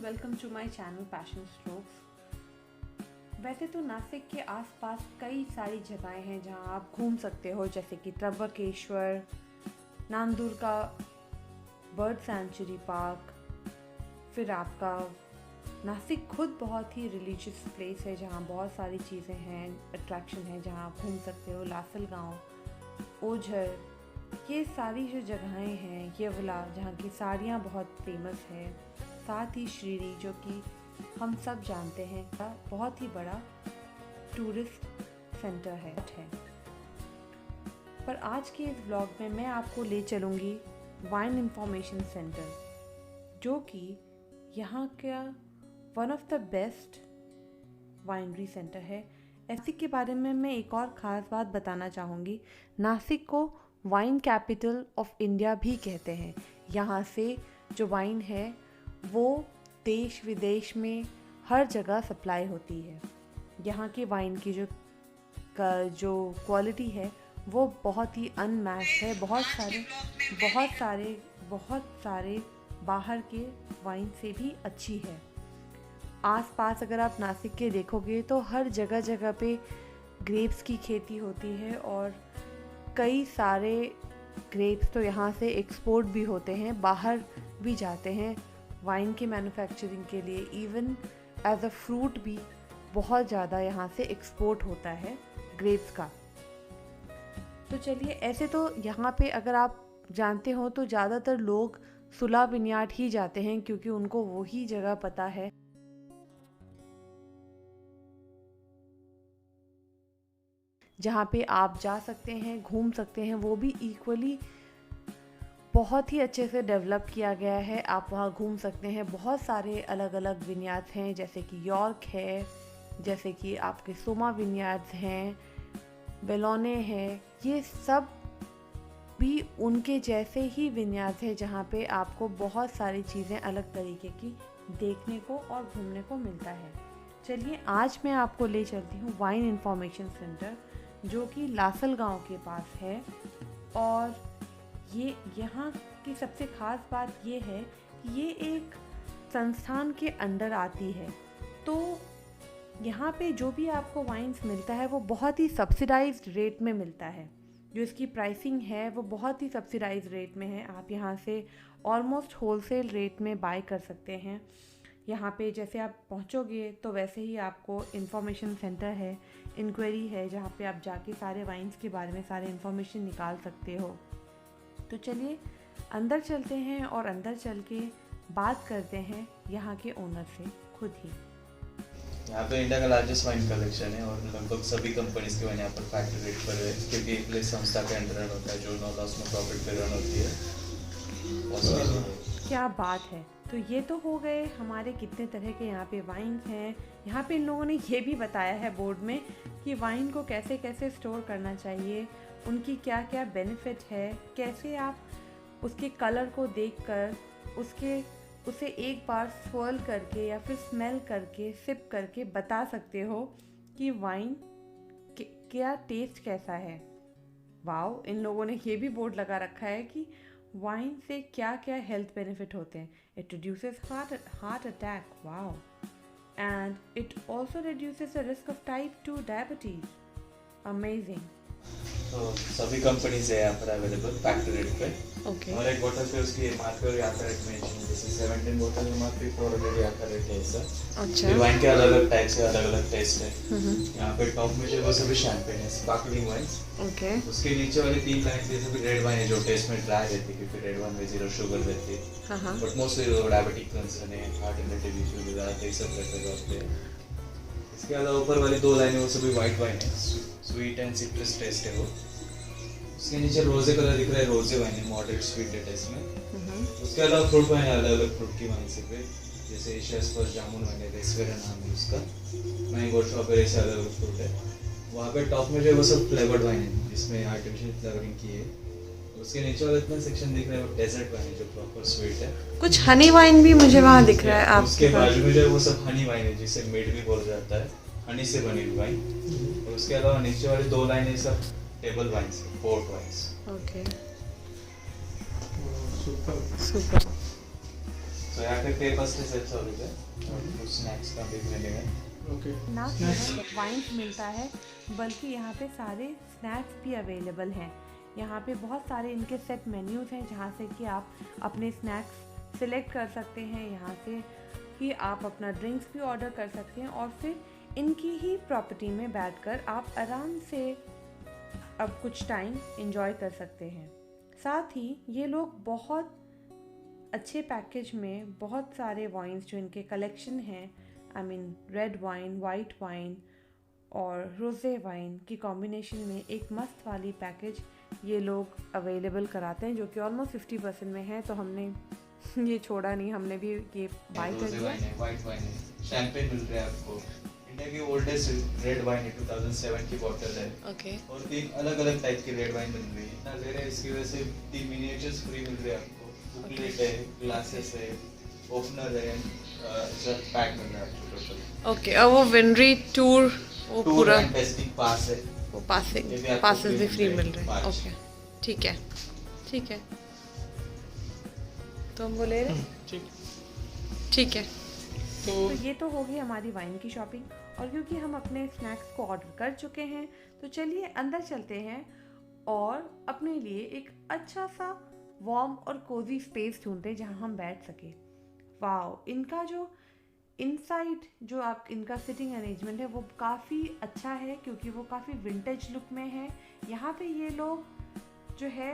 Welcome to my channel passion strokes. वैसे तो नासिक के आसपास कई सारी जगहें हैं जहां आप घूम सकते हो, जैसे कि त्र्यंबकेश्वर, नांदूर का बर्ड सेंचुरी पार्क। फिर आपका नासिक खुद बहुत ही रिलीजियस प्लेस है जहां बहुत सारी चीज़ें हैं, अट्रैक्शन है जहां आप घूम सकते हो। लासलगांव, ओझर, ये सारी जो जगहें हैं, येवला जहाँ की साड़ियाँ बहुत फेमस है, साथ ही शिरडी जो कि हम सब जानते हैं का बहुत ही बड़ा टूरिस्ट सेंटर है। पर आज के इस व्लॉग में मैं आपको ले चलूँगी वाइन इंफॉर्मेशन सेंटर, जो कि यहाँ का one of the best winery centre है। नासिक के बारे में मैं एक और ख़ास बात बताना चाहूँगी। नासिक को वाइन कैपिटल ऑफ इंडिया भी कहते हैं। यहाँ से जो वाइन है वो देश विदेश में हर जगह सप्लाई होती है। यहाँ के वाइन की जो क्वालिटी है वो बहुत ही अनमैच्ड है। बहुत सारे बाहर के वाइन से भी अच्छी है। आसपास अगर आप नासिक के देखोगे तो हर जगह पे ग्रेप्स की खेती होती है और कई सारे ग्रेप्स तो यहाँ से एक्सपोर्ट भी होते हैं, बाहर भी जाते हैं वाइन की मैन्युफैक्चरिंग के लिए। इवन एज अ फ्रूट भी बहुत ज़्यादा यहाँ से एक्सपोर्ट होता है ग्रेप्स का। तो चलिए, ऐसे तो यहाँ पे अगर आप जानते हो तो ज़्यादातर लोग सुला विनयार्ड ही जाते हैं, क्योंकि उनको वही जगह पता है जहाँ पे आप जा सकते हैं, घूम सकते हैं। वो भी इक्वली बहुत ही अच्छे से डेवलप किया गया है। आप वहाँ घूम सकते हैं। बहुत सारे अलग अलग विनयार्ड्स हैं, जैसे कि यॉर्क है, जैसे कि आपके सोमा विनयार्ड्स हैं, बेलोने हैं। ये सब भी उनके जैसे ही विनयार्ड्स हैं जहाँ पे आपको बहुत सारी चीज़ें अलग तरीके की देखने को और घूमने को मिलता है। चलिए, आज मैं आपको ले चलती हूँ वाइन इंफॉर्मेशन सेंटर, जो कि लासलगांव के पास है। और ये यहाँ की सबसे ख़ास बात ये है कि ये एक संस्थान के अंडर आती है। तो यहाँ पे जो भी आपको वाइन्स मिलता है वो बहुत ही सब्सिडाइज्ड रेट में मिलता है। जो इसकी प्राइसिंग है वो बहुत ही सब्सिडाइज्ड रेट में है। आप यहाँ से ऑलमोस्ट होलसेल रेट में बाय कर सकते हैं। यहाँ पे जैसे आप पहुँचोगे तो वैसे ही आपको इंफॉर्मेशन सेंटर है, इंक्वायरी है, जहाँ पे आप जाके सारे वाइन्स के बारे में सारे इंफॉर्मेशन निकाल सकते हो। तो चलिए अंदर चलते हैं और अंदर चल के बात करते हैं यहाँ के ओनर से खुद ही। यहाँ पे इंडिया का लार्जेस्ट वाइन कलेक्शन है और लगभग सभी कंपनीज के वाइन यहाँ पर फैक्ट्री रेट पर है, क्योंकि एक संस्था के अंडर रन होता है जो नो लॉस में प्रॉफिट पे रन होती है। क्या बात है। तो ये तो हो गए हमारे कितने तरह के यहाँ पे वाइन्स हैं। यहाँ पे इन लोगों ने ये भी बताया है बोर्ड में कि वाइन को कैसे कैसे स्टोर करना चाहिए, उनकी क्या क्या बेनिफिट है, कैसे आप उसके कलर को देखकर उसे एक बार स्वर्ल करके या फिर स्मेल करके सिप करके बता सकते हो कि वाइन क्या टेस्ट कैसा है। वाओ, इन लोगों ने ये भी बोर्ड लगा रखा है कि वाइन से क्या क्या हेल्थ बेनिफिट होते हैं। It reduces heart attack, wow, and it also reduces the risk of type 2 diabetes. Amazing. तो सभी कंपनीज है यहाँ पर अवेलेबल फैक्ट्री रेट पे। ओके। और एक बोतल पे उसकी एमआरपी और यहाँ का रेट मेंशन है, जैसे 17 बोतल एमआरपी 400 यहाँ का रेट है ऐसा। अच्छा। फिर वाइन के अलग अलग टाइप्स है, अलग अलग टेस्ट है। यहाँ पे टॉप में जो वो सभी शैंपेन है, स्पार्कलिंग वाइन्स। ओके। उसके नीचे वाली 3 लाइन जैसे भी रेड वाइन है जो टेस्ट में ड्राई रहती है, क्योंकि रेड वाइन में 0 शुगर रहती है। बट मोस्टली डायबिटिक कंसर्न है, हार्ट रिलेटेड इश्यूज ज़्यादा ये सब प्रेफर करते हैं। इसके अलावा ऊपर वाली 2 लाइनें वो सभी वाइट वाइन है, स्वीट एंड सिट्रस टेस्ट है वो। उसके नीचे रोजे कलर दिख रहा है, रोजे वाइन है, मॉडरेट स्वीट है टेस्ट में। उसके अलावा फ्रूट वाइन है, अलग अलग फ्रूट की वाइन से पे, जैसे एशियाज फर्स्ट जामुन वाइन है, रेसवेरा नाम है उसका, मैंगो स्ट्रॉबेरी से अलग अलग फ्रूट है। वहाँ पे टॉप में जो है वो सब फ्लेवर्ड वाइन है, जिसमें आर्टिफिशियल फ्लेवरिंग की है। उसके नीचे वाला इतना सेक्शन दिख रहा है वो डेजर्ट वाइन है, जो प्रॉपर स्वीट है। कुछ हनी वाइन भी मुझे वहाँ दिख रहा है। आप उसके बाजू में जो है वो सब हनी वाइन है, जिसे मेड भी बोला जाता है, हनी से बनी हुई वाइन। और उसके अलावा नीचे वाली 2 लाइन है सब table wines, port wines. Okay, super. Super. तो So यहाँ पे पेपर्स के सेट्स हो गए और कुछ स्नैक्स का भी मिलेगा। ओके ना केवल वाइन्स मिलता है बल्कि यहाँ पे सारे स्नैक्स भी अवेलेबल हैं। यहाँ पे बहुत सारे इनके सेट मेन्यूज़ हैं जहाँ से कि आप अपने स्नैक्स सिलेक्ट कर सकते हैं। यहाँ से ही आप अपना ड्रिंक्स भी ऑर्डर कर सकते हैं और फिर इनकी ही प्रॉपर्टी में बैठकर आप आराम से अब कुछ टाइम एंजॉय कर सकते हैं। साथ ही ये लोग बहुत अच्छे पैकेज में बहुत सारे वाइन्स जो इनके कलेक्शन हैं, I mean red wine, white wine और रोज़े वाइन की कॉम्बिनेशन में एक मस्त वाली पैकेज ये लोग अवेलेबल कराते हैं, जो कि ऑलमोस्ट 50% में है। तो हमने ये छोड़ा नहीं, हमने भी ये बाय कर लिया। वाइट वाइन है, शैंपेन मिल रहा है आपको। इंडिया की ओल्डेस्ट रेड वाइन है, 2007 की बॉटल है। ओके। और 3 अलग-अलग टाइप की रेड वाइन मिल रही है। इतना रेयर है, इसकी वजह से 3 मिनिएचर्स फ्री मिल रहे हैं आपको। बुकलेट है, ग्लासेस है, ओपनर है, सब पैक मिल रहा है टोटल। ओके, और वो विनरी टूर वो पूरा टेस्टिंग पास है, वो पासेस भी फ्री मिल रहे हैं। ओके, ठीक है ठीक है, तो हम वो ले रहे हैं। ठीक है, तो ये तो हो गई हमारी वाइन की शॉपिंग। और क्योंकि हम अपने स्नैक्स को ऑर्डर कर चुके हैं तो चलिए अंदर चलते हैं और अपने लिए एक अच्छा सा वार्म और कोजी स्पेस ढूंढते हैं जहां हम बैठ सके। वाओ, इनका जो इनसाइड जो आप इनका सिटिंग अरेंजमेंट है वो काफ़ी अच्छा है क्योंकि वो काफ़ी विंटेज लुक में है। यहाँ पे ये लोग जो है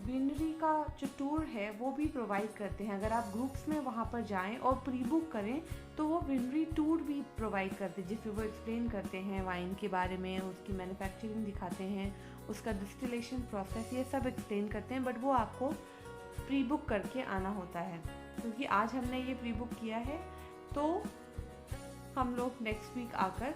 विनरी का जो टूर है वो भी प्रोवाइड करते हैं। अगर आप ग्रुप्स में वहाँ पर जाएं और प्री बुक करें तो वो विनरी टूर भी प्रोवाइड करते हैं, जिसमें वो एक्सप्लेन करते हैं वाइन के बारे में, उसकी मैन्युफैक्चरिंग दिखाते हैं, उसका डिस्टिलेशन प्रोसेस, ये सब एक्सप्लेन करते हैं। बट वो आपको प्री बुक करके आना होता है। क्योंकि आज हमने ये प्री बुक किया है तो हम लोग नेक्स्ट वीक आकर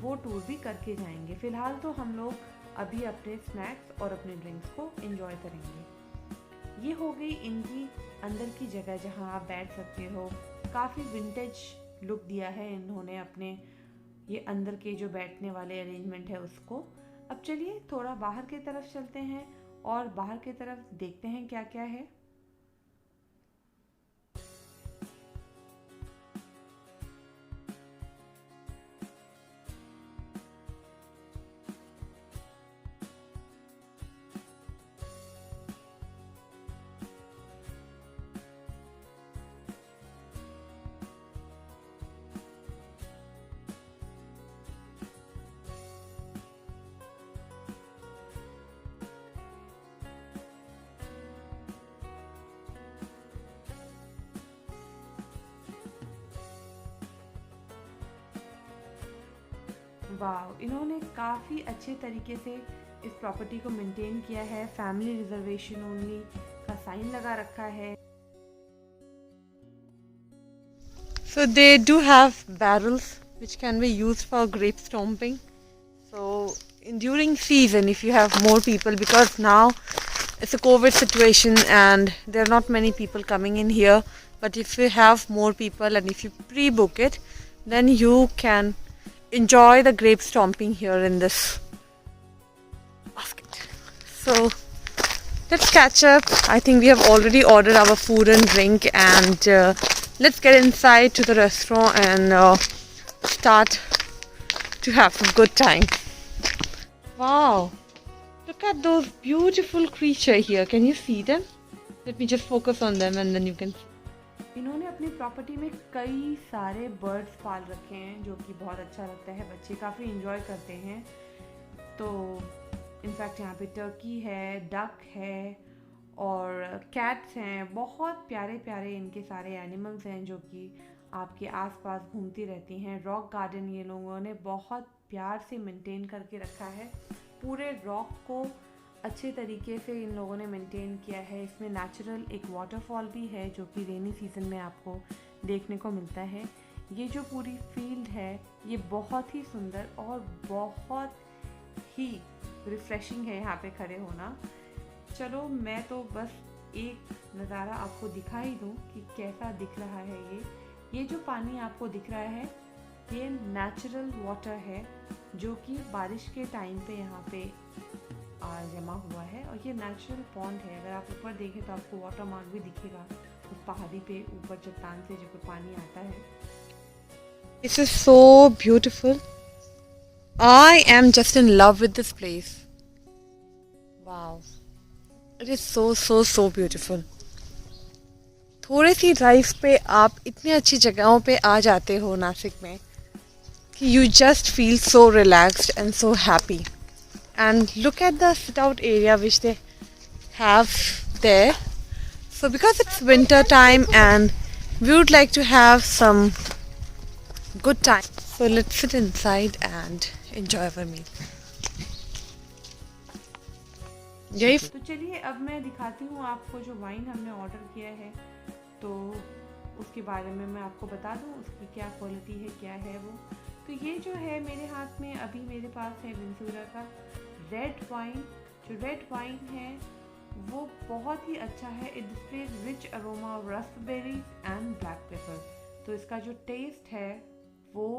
वो टूर भी करके जाएंगे। फ़िलहाल तो हम लोग अभी अपने स्नैक्स और अपने ड्रिंक्स को एंजॉय करेंगे। ये हो गई इनकी अंदर की जगह जहां आप बैठ सकते हो। काफ़ी विंटेज लुक दिया है इन्होंने अपने ये अंदर के जो बैठने वाले अरेंजमेंट है उसको। अब चलिए थोड़ा बाहर की तरफ चलते हैं और बाहर की तरफ देखते हैं क्या क्या है। वाह, इन्होंने काफ़ी अच्छे तरीके से इस प्रॉपर्टी को मेंटेन किया है। फैमिली रिजर्वेशन ओनली का साइन लगा रखा है। So they do have barrels which can be used for grape stomping. So during season, if you have more people, because now it's a COVID situation and there are not many people coming in here, but if you have more people and if you pre-book it, then you can enjoy the grape stomping here in this basket. So let's catch up. I think we have already ordered our food and drink, and let's get inside to the restaurant and start to have some good time. Wow, look at those beautiful creatures here. Can you see them? Let me just focus on them and then you can see. इन्होंने अपनी property में कई सारे birds पाल रखे हैं जो कि बहुत अच्छा लगता है, बच्चे काफ़ी इंजॉय करते हैं। तो इनफैक्ट यहाँ पे टर्की है, डक है और कैट्स हैं। बहुत प्यारे प्यारे इनके सारे एनिमल्स हैं जो कि आपके आसपास घूमती रहती हैं। रॉक गार्डन ये लोगों ने बहुत प्यार से मेंटेन करके रखा है। पूरे रॉक को अच्छे तरीके से इन लोगों ने मेंटेन किया है। इसमें नेचुरल एक वाटरफॉल भी है जो कि रेनी सीजन में आपको देखने को मिलता है। ये जो पूरी फील्ड है ये बहुत ही सुंदर और बहुत ही रिफ्रेशिंग है यहाँ पे खड़े होना। चलो मैं तो बस एक नज़ारा आपको दिखा ही दूँ कि कैसा दिख रहा है। ये जो पानी आपको दिख रहा है ये नेचुरल वाटर है जो कि बारिश के टाइम पे यहाँ पे जमा हुआ है और ये नेचुरल पॉन्ड है। अगर आप ऊपर देखें तो आपको वाटर मार्क भी दिखेगा उस पहाड़ी पे ऊपर चट्टान से जब पानी आता है। This is so beautiful. I am just in love with this place. Wow. It is so beautiful. थोड़ी सी ड्राइव पे आप इतनी अच्छी जगहों पे आ जाते हो नासिक में कि you just feel so relaxed and so happy. And look at the sit out area which they have there. So because it's winter time and we would like to have some good time. So let's sit inside and enjoy our meal. यही तो चलिए अब मैं दिखाती हूँ आपको जो wine हमने ऑर्डर किया है, तो उसके बारे में मैं आपको बता दूँ उसकी क्या क्वालिटी है, क्या है वो। तो ये जो है मेरे हाथ में अभी मेरे पास है वेनेजुएला का रेड वाइन। जो रेड वाइन है वो बहुत ही अच्छा है। It displays rich aroma of raspberries and black pepper. तो इसका जो टेस्ट है वो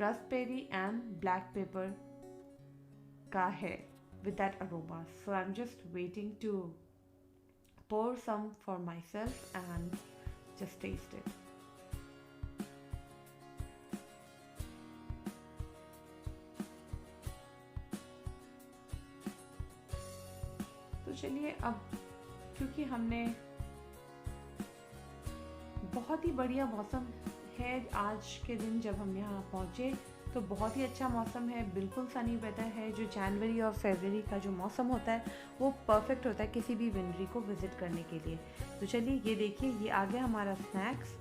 रास्पबेरी एंड ब्लैक पेपर का है with that aroma. So I'm just waiting to pour some for myself and just taste it. तो चलिए अब, क्योंकि हमने बहुत ही बढ़िया मौसम है आज के दिन जब हम यहाँ पहुँचे, तो बहुत ही अच्छा मौसम है, बिल्कुल सनी वेदर है। जो जनवरी और फरवरी का जो मौसम होता है वो परफेक्ट होता है किसी भी विंडरी को विज़िट करने के लिए। तो चलिए ये देखिए, ये आ गया हमारा स्नैक्स,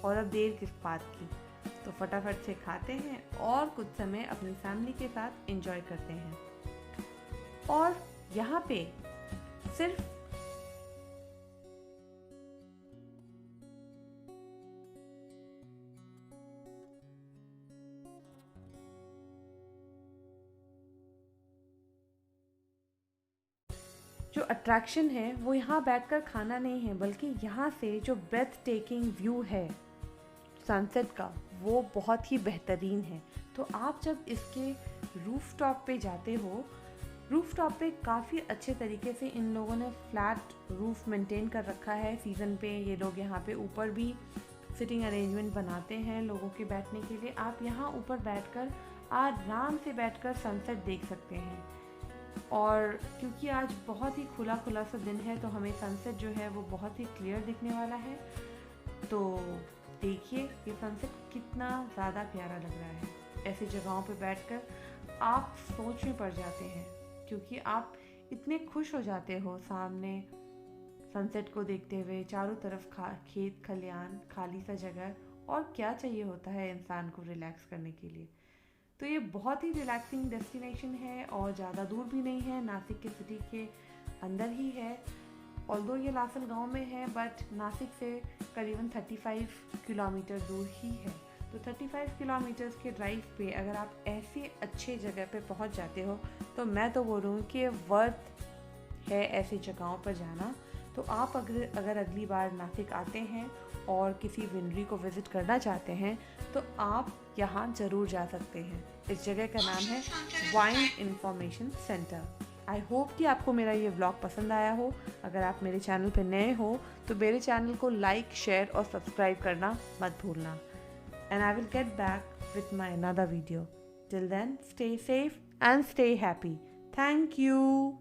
और अब देर किस बात की, तो फटाफट से खाते हैं और कुछ समय अपनी फैमिली के साथ एंजॉय करते हैं। और यहाँ पे सिर्फ जो अट्रैक्शन है वो यहाँ बैठकर खाना नहीं है, बल्कि यहाँ से जो ब्रेथ टेकिंग व्यू है सनसेट का वो बहुत ही बेहतरीन है। तो आप जब इसके रूफटॉप पे जाते हो, रूफटॉप पे काफ़ी अच्छे तरीके से इन लोगों ने फ्लैट रूफ मेंटेन कर रखा है। सीज़न पे ये लोग यहाँ पे ऊपर भी सिटिंग अरेंजमेंट बनाते हैं लोगों के बैठने के लिए। आप यहाँ ऊपर बैठकर आराम से बैठकर सनसेट देख सकते हैं। और क्योंकि आज बहुत ही खुला सा दिन है, तो हमें सनसेट जो है वो बहुत ही क्लियर दिखने वाला है। तो देखिए ये सनसेट कितना ज़्यादा प्यारा लग रहा है। ऐसी जगहों पे बैठकर आप सोच में पड़ जाते हैं, क्योंकि आप इतने खुश हो जाते हो सामने सनसेट को देखते हुए। चारों तरफ खेत खलियान, खाली सा जगह, और क्या चाहिए होता है इंसान को रिलैक्स करने के लिए। तो ये बहुत ही रिलैक्सिंग डेस्टिनेशन है और ज़्यादा दूर भी नहीं है, नासिक के सिटी के अंदर ही है। ऑल्दो ये लासल गांव में है, बट नासिक से करीबन 35 किलोमीटर दूर ही है। तो 35 किलोमीटर्स के ड्राइव पे अगर आप ऐसे अच्छे जगह पे पहुंच जाते हो, तो मैं तो बोलूँ कि वर्थ है ऐसी जगहों पर जाना। तो आप अगर अगली बार नासिक आते हैं और किसी विंडरी को विज़िट करना चाहते हैं, तो आप यहाँ ज़रूर जा सकते हैं। इस जगह का नाम है wine information centre. I hope कि आपको मेरा ये व्लॉग पसंद आया हो। अगर आप मेरे चैनल पर नए हो तो मेरे चैनल को लाइक, शेयर और सब्सक्राइब करना मत भूलना। And I will get back with my another video. Till then, stay safe and stay happy. Thank you.